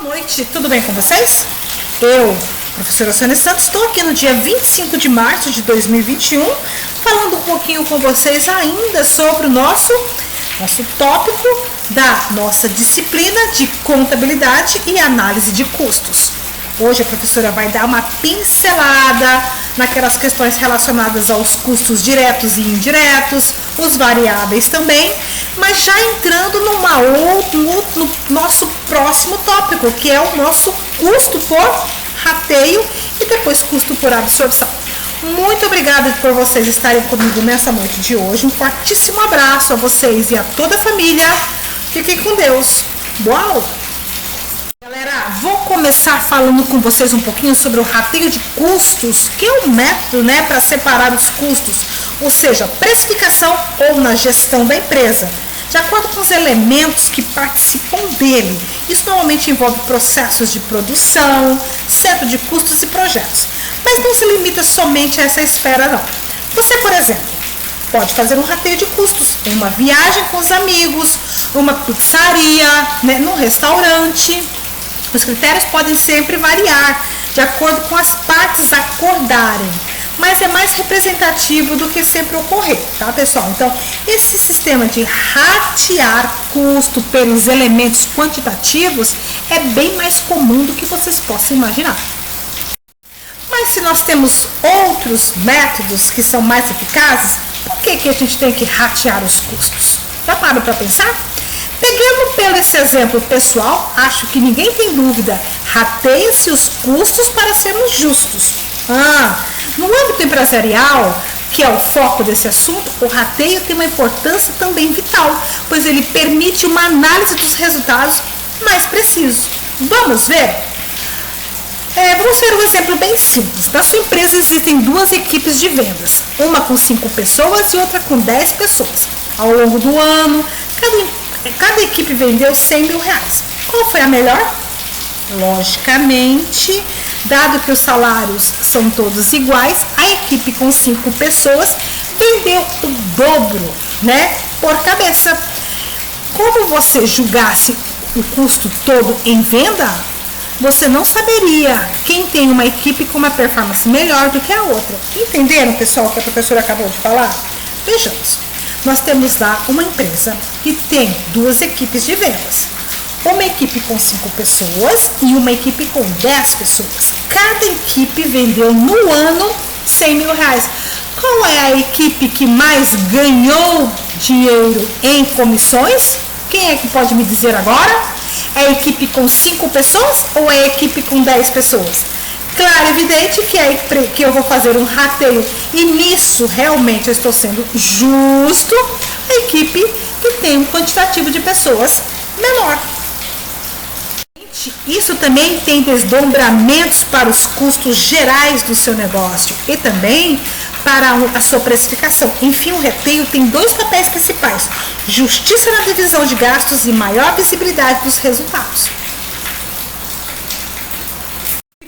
Boa noite, tudo bem com vocês? Eu, professora Sônia Santos, estou aqui no dia 25 de março de 2021, falando um pouquinho com vocês ainda sobre o nosso tópico da nossa disciplina de contabilidade e análise de custos. Hoje a professora vai dar uma pincelada naquelas questões relacionadas aos custos diretos e indiretos, os variáveis também, mas já entrando no nosso próximo tópico, que é o nosso custo por rateio e depois custo por absorção. Muito obrigada por vocês estarem comigo nessa noite de hoje. Um fortíssimo abraço a vocês e a toda a família. Fiquem com Deus. Boa aula! Galera, vou começar falando com vocês um pouquinho sobre o rateio de custos, que é um método, para separar os custos, ou seja, precificação ou na gestão da empresa, de acordo com os elementos que participam dele. Isso normalmente envolve processos de produção, centro de custos e projetos, mas não se limita somente a essa esfera, não. Você, por exemplo, pode fazer um rateio de custos em uma viagem com os amigos, uma pizzaria, num restaurante. Os critérios podem sempre variar de acordo com as partes acordarem, mas é mais representativo do que sempre ocorrer, tá, pessoal? Então, esse sistema de ratear custo pelos elementos quantitativos é bem mais comum do que vocês possam imaginar. Mas se nós temos outros métodos que são mais eficazes, por que a gente tem que ratear os custos? Já parou para pensar? Pegando pelo esse exemplo pessoal, acho que ninguém tem dúvida, rateia-se os custos para sermos justos. No âmbito empresarial, que é o foco desse assunto, o rateio tem uma importância também vital, pois ele permite uma análise dos resultados mais precisos. Vamos ver? Vamos ver um exemplo bem simples. Na sua empresa existem duas equipes de vendas, uma com 5 pessoas e outra com 10 pessoas. Ao longo do ano, cada equipe vendeu R$100 mil. Qual foi a melhor? Logicamente, dado que os salários são todos iguais, a equipe com 5 pessoas vendeu o dobro, por cabeça. Como você julgasse o custo todo em venda, você não saberia quem tem uma equipe com uma performance melhor do que a outra. Entenderam, pessoal, o que a professora acabou de falar? Vejamos. Nós temos lá uma empresa que tem duas equipes de vendas. Uma equipe com 5 pessoas e uma equipe com 10 pessoas. Cada equipe vendeu no ano R$100 mil. Qual é a equipe que mais ganhou dinheiro em comissões? Quem é que pode me dizer agora? É a equipe com 5 pessoas ou é a equipe com 10 pessoas? Claro, evidente que eu vou fazer um rateio e nisso realmente eu estou sendo justo, a equipe que tem um quantitativo de pessoas menor. Isso também tem desdobramentos para os custos gerais do seu negócio e também para a sua precificação. Enfim, o rateio tem 2 papéis principais: justiça na divisão de gastos e maior visibilidade dos resultados.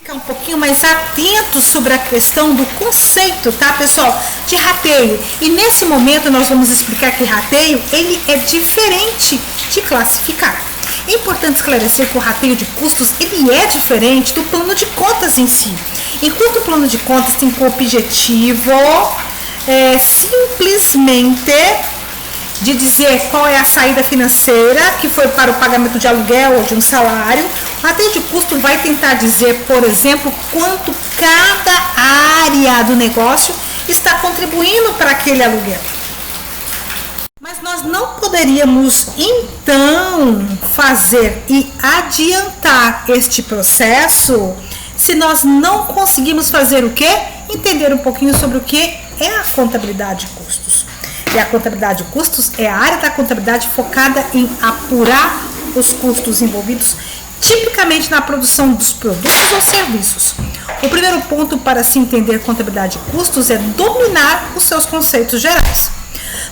Um pouquinho mais atento sobre a questão do conceito, tá, pessoal, de rateio. E nesse momento nós vamos explicar que rateio, ele é diferente de classificar. É importante esclarecer que o rateio de custos, ele é diferente do plano de contas em si. Enquanto o plano de contas tem como objetivo simplesmente de dizer qual é a saída financeira que foi para o pagamento de aluguel ou de um salário, o rateio de custo vai tentar dizer, por exemplo, quanto cada área do negócio está contribuindo para aquele aluguel. Mas nós não poderíamos, então, fazer e adiantar este processo se nós não conseguimos fazer o quê? Entender um pouquinho sobre o que é a contabilidade de custos. E a contabilidade de custos é a área da contabilidade focada em apurar os custos envolvidos tipicamente na produção dos produtos ou serviços. O primeiro ponto para se entender contabilidade de custos é dominar os seus conceitos gerais.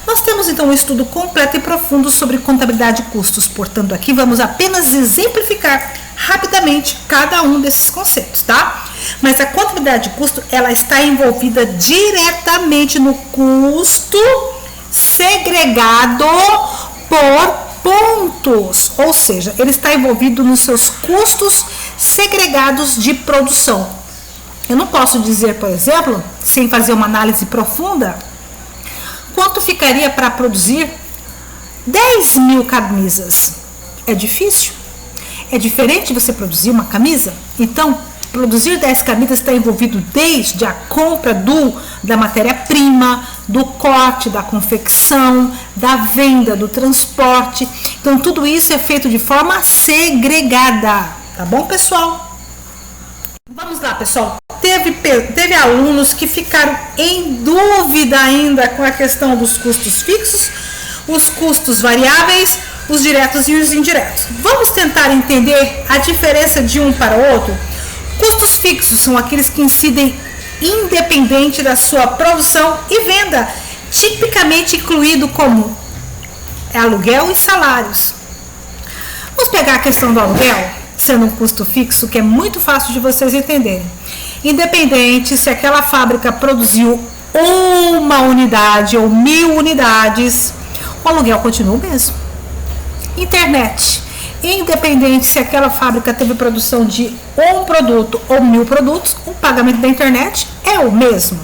Nós temos então um estudo completo e profundo sobre contabilidade de custos, portanto aqui vamos apenas exemplificar rapidamente cada um desses conceitos, tá? Mas a contabilidade de custo, ela está envolvida diretamente no custo segregado por pontos, ou seja, ele está envolvido nos seus custos segregados de produção. Eu não posso dizer, por exemplo, sem fazer uma análise profunda, quanto ficaria para produzir 10 mil camisas. É difícil? É diferente você produzir uma camisa? Então, produzir 10 camisas está envolvido desde a compra da matéria-prima, do corte, da confecção, da venda, do transporte. Então, tudo isso é feito de forma segregada. Tá bom, pessoal? Vamos lá, pessoal. Teve alunos que ficaram em dúvida ainda com a questão dos custos fixos, os custos variáveis, os diretos e os indiretos. Vamos tentar entender a diferença de um para o outro? Custos fixos são aqueles que incidem independente da sua produção e venda, tipicamente incluído como aluguel e salários. Vamos pegar a questão do aluguel, sendo um custo fixo, que é muito fácil de vocês entenderem. Independente se aquela fábrica produziu uma unidade ou 1000 unidades, o aluguel continua o mesmo. Internet. Independente se aquela fábrica teve produção de um produto ou 1000 produtos, o pagamento da internet é o mesmo.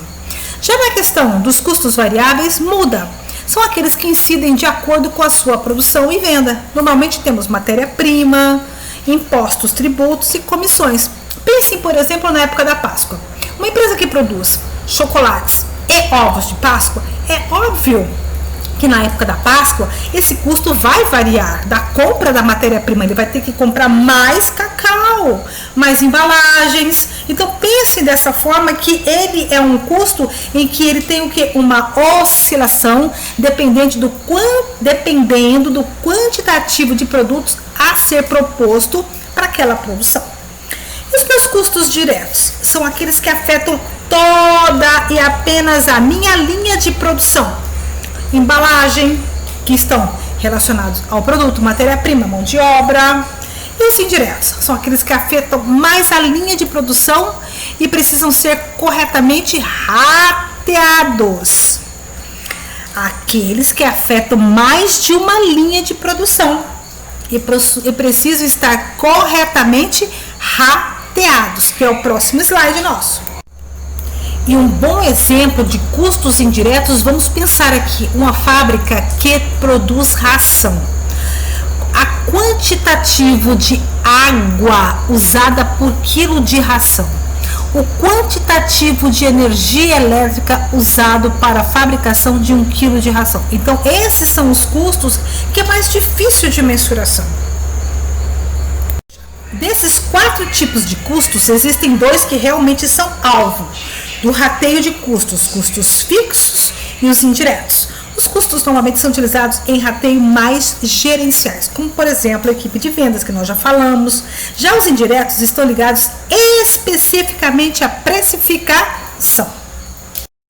Já na questão dos custos variáveis, muda. São aqueles que incidem de acordo com a sua produção e venda. Normalmente temos matéria-prima, impostos, tributos e comissões. Pensem, por exemplo, na época da Páscoa. Uma empresa que produz chocolates e ovos de Páscoa, é óbvio que na época da Páscoa esse custo vai variar da compra da matéria-prima. Ele vai ter que comprar mais cacau, mais embalagens. Então pense dessa forma que ele é um custo em que ele tem o que? Uma oscilação dependendo do quantitativo de produtos a ser proposto para aquela produção. E os meus custos diretos são aqueles que afetam toda e apenas a minha linha de produção. Embalagem, que estão relacionados ao produto, matéria-prima, mão de obra. E os indiretos são aqueles que afetam mais a linha de produção e precisam ser corretamente rateados. Aqueles que afetam mais de uma linha de produção e precisam estar corretamente rateados, que é o próximo slide nosso. E um bom exemplo de custos indiretos, vamos pensar aqui, uma fábrica que produz ração. A quantitativo de água usada por quilo de ração, o quantitativo de energia elétrica usado para a fabricação de 1 quilo de ração. Então, esses são os custos que é mais difícil de mensuração. Desses 4 tipos de custos, existem 2 que realmente são alvo do rateio de custos, custos fixos e os indiretos. Os custos normalmente são utilizados em rateio mais gerenciais, como por exemplo a equipe de vendas, que nós já falamos. Já os indiretos estão ligados especificamente à precificação.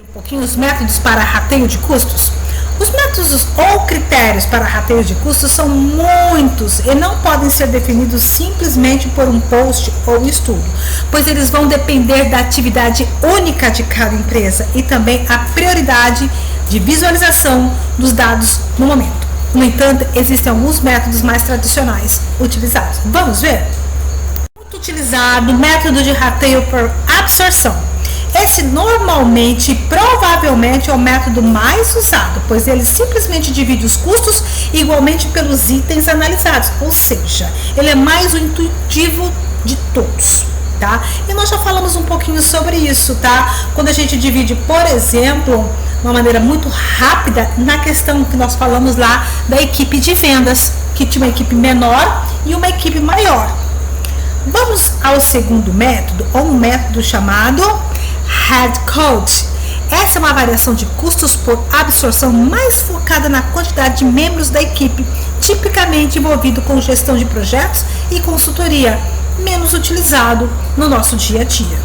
Um pouquinho os métodos para rateio de custos. Os métodos ou critérios para rateio de custos são muitos e não podem ser definidos simplesmente por um post ou estudo, pois eles vão depender da atividade única de cada empresa e também a prioridade de visualização dos dados no momento. No entanto, existem alguns métodos mais tradicionais utilizados. Vamos ver? Muito utilizado o método de rateio por absorção. Esse normalmente, provavelmente, é o método mais usado, pois ele simplesmente divide os custos igualmente pelos itens analisados, ou seja, ele é mais o intuitivo de todos, tá? E nós já falamos um pouquinho sobre isso, tá? Quando a gente divide, por exemplo, de uma maneira muito rápida, na questão que nós falamos lá da equipe de vendas, que tinha uma equipe menor e uma equipe maior. Vamos ao segundo método, ou um método chamado Headcount. Essa é uma variação de custos por absorção mais focada na quantidade de membros da equipe, tipicamente envolvido com gestão de projetos e consultoria, menos utilizado no nosso dia a dia.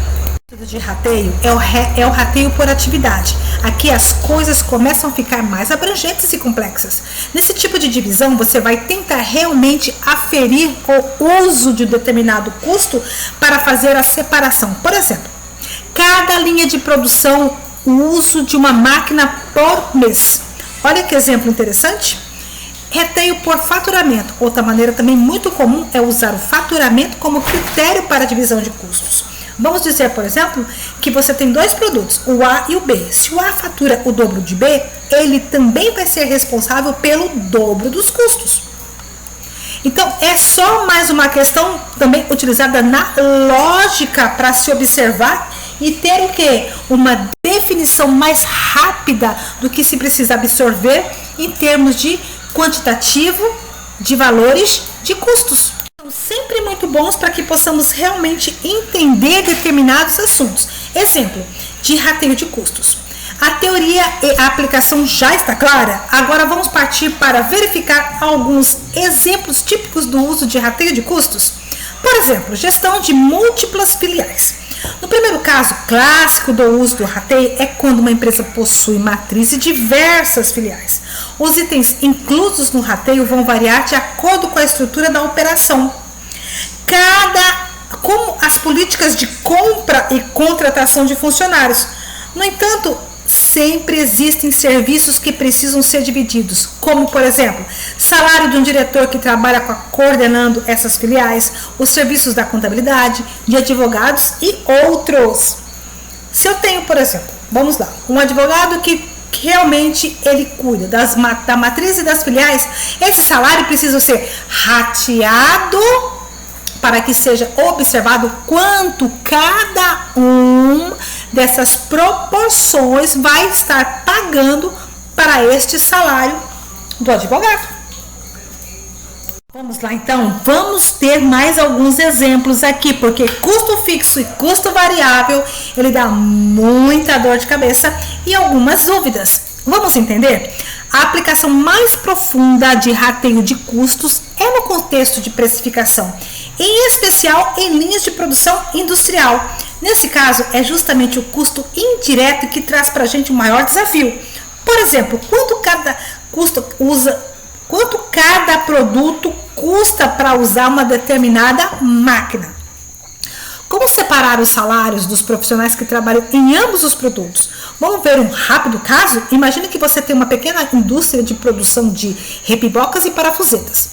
O método de rateio é o rateio por atividade. Aqui as coisas começam a ficar mais abrangentes e complexas. Nesse tipo de divisão, você vai tentar realmente aferir o uso de determinado custo para fazer a separação. Por exemplo, cada linha de produção, o uso de uma máquina por mês. Olha que exemplo interessante. Reteio por faturamento. Outra maneira também muito comum é usar o faturamento como critério para a divisão de custos. Vamos dizer, por exemplo, que você tem dois produtos, o A e o B. Se o A fatura o dobro de B, ele também vai ser responsável pelo dobro dos custos. Então, é só mais uma questão também utilizada na lógica para se observar e ter o quê? Uma definição mais rápida do que se precisa absorver em termos de quantitativo, de valores, de custos. São sempre muito bons para que possamos realmente entender determinados assuntos. Exemplo de rateio de custos. A teoria e a aplicação já está clara? Agora vamos partir para verificar alguns exemplos típicos do uso de rateio de custos. Por exemplo, gestão de múltiplas filiais. No primeiro caso clássico do uso do rateio é quando uma empresa possui matriz e diversas filiais. Os itens inclusos no rateio vão variar de acordo com a estrutura da operação. Como as políticas de compra e contratação de funcionários. No entanto, sempre existem serviços que precisam ser divididos, como, por exemplo, salário de um diretor que trabalha coordenando essas filiais, os serviços da contabilidade, de advogados e outros. Se eu tenho, por exemplo, vamos lá, um advogado que realmente ele cuida da matriz e das filiais, esse salário precisa ser rateado para que seja observado quanto cada dessas proporções vai estar pagando para este salário do advogado. Vamos lá então, vamos ter mais alguns exemplos aqui, porque custo fixo e custo variável, ele dá muita dor de cabeça e algumas dúvidas. Vamos entender? A aplicação mais profunda de rateio de custos é no contexto de precificação, em especial em linhas de produção industrial. Nesse caso, é justamente o custo indireto que traz para a gente o maior desafio. Por exemplo, quanto cada produto custa para usar uma determinada máquina? Como separar os salários dos profissionais que trabalham em ambos os produtos? Vamos ver um rápido caso? Imagine que você tem uma pequena indústria de produção de repibocas e parafusetas.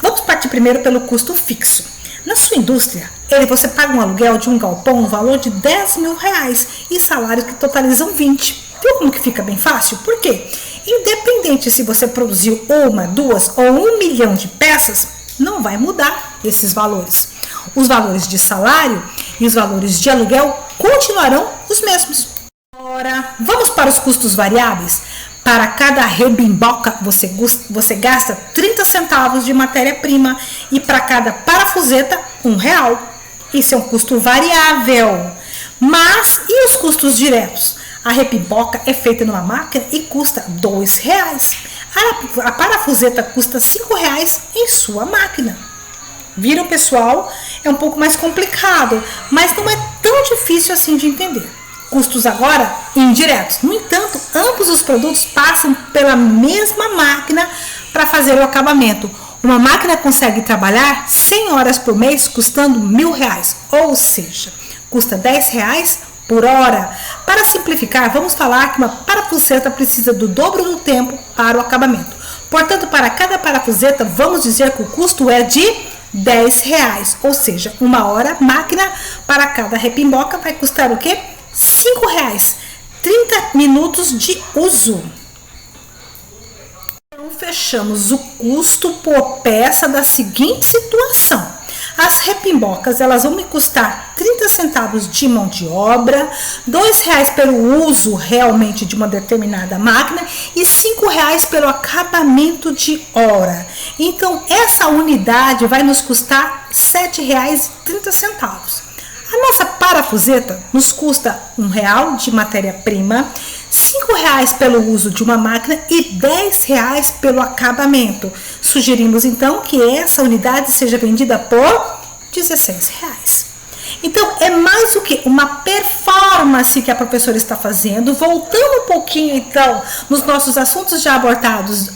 Vamos partir primeiro pelo custo fixo. Na sua indústria, você paga um aluguel de um galpão no valor de R$10.000 e salários que totalizam 20. Viu como que fica bem fácil? Por quê? Independente se você produziu uma, duas ou 1 milhão de peças, não vai mudar esses valores. Os valores de salário e os valores de aluguel continuarão os mesmos. Agora, vamos para os custos variáveis. Para cada rebimboca, você gasta 30 centavos de matéria-prima e para cada parafuseta, R$1. Isso é um custo variável. Mas, e os custos diretos? A repimboca é feita numa máquina e custa R$2. A parafuseta custa R$5 em sua máquina. Viram, pessoal? É um pouco mais complicado, mas não é tão difícil assim de entender. Custos agora indiretos. No entanto, ambos os produtos passam pela mesma máquina para fazer o acabamento. Uma máquina consegue trabalhar 100 horas por mês custando R$1.000, ou seja, custa R$10 por hora. Para simplificar, vamos falar que uma parafuseta precisa do dobro do tempo para o acabamento. Portanto, para cada parafuseta, vamos dizer que o custo é de R$10, ou seja, uma hora máquina para cada repimboca vai custar o quê? R$5, 30 minutos de uso. Então, fechamos o custo por peça da seguinte situação. As repimbocas, elas vão me custar 30 centavos de mão de obra, R$2 pelo uso realmente de uma determinada máquina e R$5 pelo acabamento de hora. Então, essa unidade vai nos custar R$7,30. A nossa parafuseta nos custa R$1 de matéria-prima, R$5 pelo uso de uma máquina e R$10 pelo acabamento. Sugerimos então que essa unidade seja vendida por R$16. Então, é mais do que uma performance que a professora está fazendo. Voltando um pouquinho então nos nossos assuntos já abordados,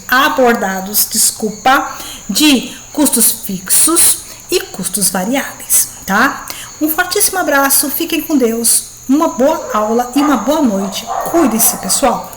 de custos fixos e custos variáveis, tá? Um fortíssimo abraço, fiquem com Deus, uma boa aula e uma boa noite. Cuide-se, pessoal!